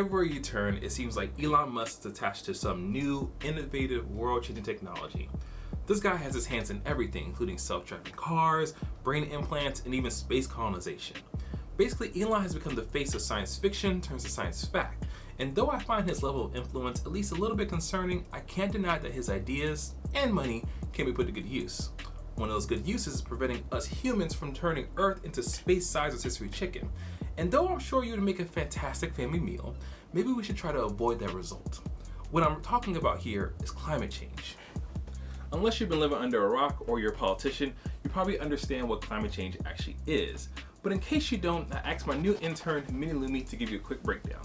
Everywhere you turn, it seems like Elon Musk is attached to some new, innovative, world-changing technology. This guy has his hands in everything, including self-driving cars, brain implants, and even space colonization. Basically, Elon has become the face of science fiction turns to science fact. And though I find his level of influence at least a little bit concerning, I can't deny that his ideas and money can be put to good use. One of those good uses is preventing us humans from turning Earth into space-sized rotisserie chicken. And though I'm sure you'd make a fantastic family meal, maybe we should try to avoid that result. What I'm talking about here is climate change. Unless you've been living under a rock or you're a politician, you probably understand what climate change actually is. But in case you don't, I asked my new intern, Mini Lumi, to give you a quick breakdown.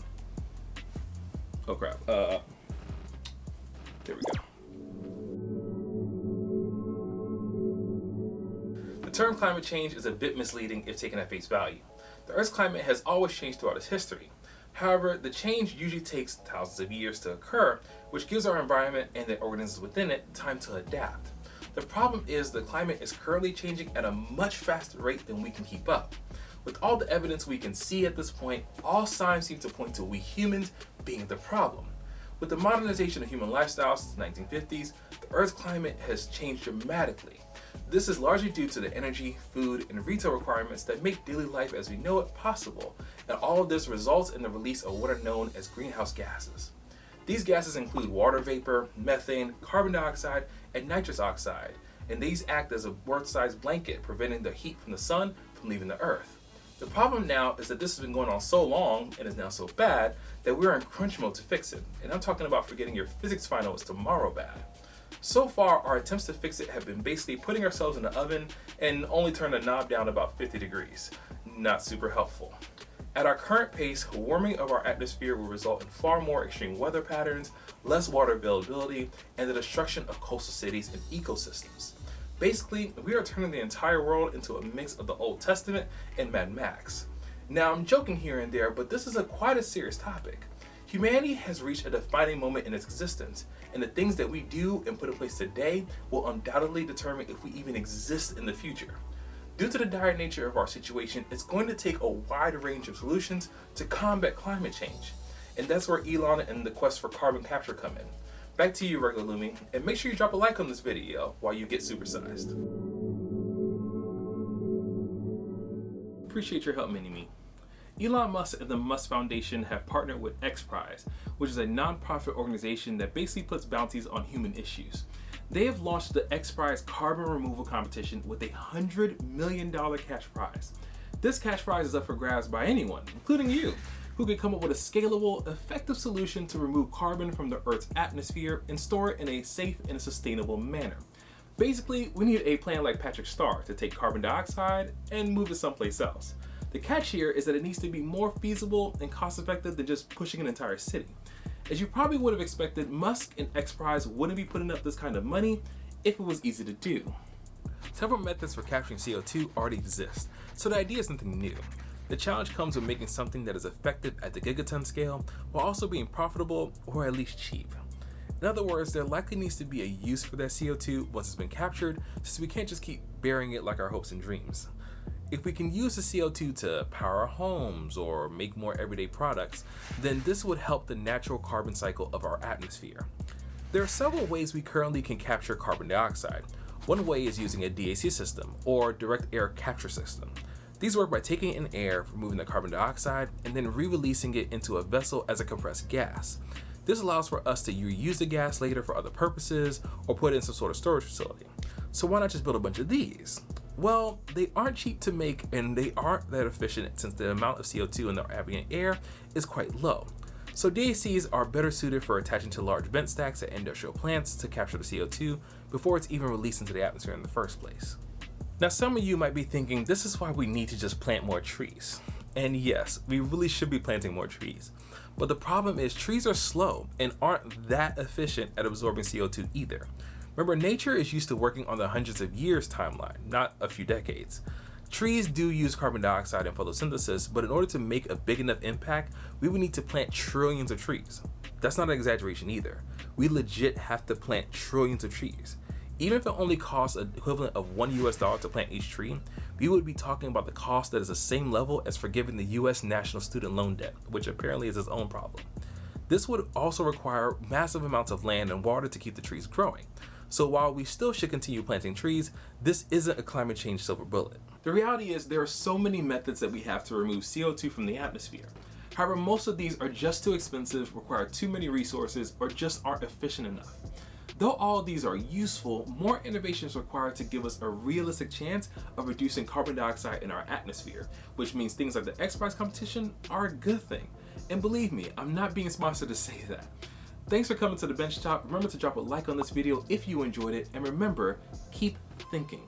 Oh crap, there we go. The term climate change is a bit misleading if taken at face value. The Earth's climate has always changed throughout its history. However, the change usually takes thousands of years to occur, which gives our environment and the organisms within it time to adapt. The problem is the climate is currently changing at a much faster rate than we can keep up. With all the evidence we can see at this point, all signs seem to point to we humans being the problem. With the modernization of human lifestyles since the 1950s, the Earth's climate has changed dramatically. This is largely due to the energy, food, and retail requirements that make daily life as we know it possible, and all of this results in the release of what are known as greenhouse gases. These gases include water vapor, methane, carbon dioxide, and nitrous oxide, and these act as a Earth-sized blanket, preventing the heat from the sun from leaving the Earth. The problem now is that this has been going on so long and is now so bad that we're in crunch mode to fix it, and I'm talking about forgetting your physics final is tomorrow bad. So far, our attempts to fix it have been basically putting ourselves in the oven and only turn the knob down about 50 degrees. Not super helpful. At our current pace, warming of our atmosphere will result in far more extreme weather patterns, less water availability, and the destruction of coastal cities and ecosystems. Basically, we are turning the entire world into a mix of the Old Testament and Mad Max. Now, I'm joking here and there, but this is quite a serious topic. Humanity has reached a defining moment in its existence, and the things that we do and put in place today will undoubtedly determine if we even exist in the future. Due to the dire nature of our situation, it's going to take a wide range of solutions to combat climate change. And that's where Elon and the quest for carbon capture come in. Back to you, Regular Lumi, and make sure you drop a like on this video while you get supersized. Appreciate your help, Mini-Me. Elon Musk and the Musk Foundation have partnered with XPRIZE, which is a non-profit organization that basically puts bounties on human issues. They have launched the XPRIZE carbon removal competition with a $100 million cash prize. This cash prize is up for grabs by anyone, including you, who can come up with a scalable, effective solution to remove carbon from the Earth's atmosphere and store it in a safe and sustainable manner. Basically, we need a plan like Patrick Star to take carbon dioxide and move it someplace else. The catch here is that it needs to be more feasible and cost-effective than just pushing an entire city. As you probably would have expected, Musk and XPRIZE wouldn't be putting up this kind of money if it was easy to do. Several methods for capturing CO2 already exist, so the idea is nothing new. The challenge comes with making something that is effective at the gigaton scale while also being profitable or at least cheap. In other words, there likely needs to be a use for that CO2 once it's been captured, since we can't just keep burying it like our hopes and dreams. If we can use the CO2 to power our homes or make more everyday products, then this would help the natural carbon cycle of our atmosphere. There are several ways we currently can capture carbon dioxide. One way is using a DAC system, or direct air capture system. These work by taking in air, removing the carbon dioxide, and then re-releasing it into a vessel as a compressed gas. This allows for us to reuse the gas later for other purposes or put it in some sort of storage facility. So why not just build a bunch of these? Well, they aren't cheap to make and they aren't that efficient since the amount of CO2 in the ambient air is quite low. So DACs are better suited for attaching to large vent stacks at industrial plants to capture the CO2 before it's even released into the atmosphere in the first place. Now, some of you might be thinking this is why we need to just plant more trees. And yes, we really should be planting more trees. But the problem is trees are slow and aren't that efficient at absorbing CO2 either. Remember, nature is used to working on the hundreds of years timeline, not a few decades. Trees do use carbon dioxide in photosynthesis, but in order to make a big enough impact, we would need to plant trillions of trees. That's not an exaggeration either. We legit have to plant trillions of trees. Even if it only costs an equivalent of $1 to plant each tree, we would be talking about the cost that is the same level as forgiving the US national student loan debt, which apparently is its own problem. This would also require massive amounts of land and water to keep the trees growing. So while we still should continue planting trees, this isn't a climate change silver bullet. The reality is there are so many methods that we have to remove CO2 from the atmosphere. However, most of these are just too expensive, require too many resources, or just aren't efficient enough. Though all of these are useful, more innovation is required to give us a realistic chance of reducing carbon dioxide in our atmosphere, which means things like the X Prize competition are a good thing. And believe me, I'm not being sponsored to say that. Thanks for coming to the Bench Top. Remember to drop a like on this video if you enjoyed it, and remember, keep thinking.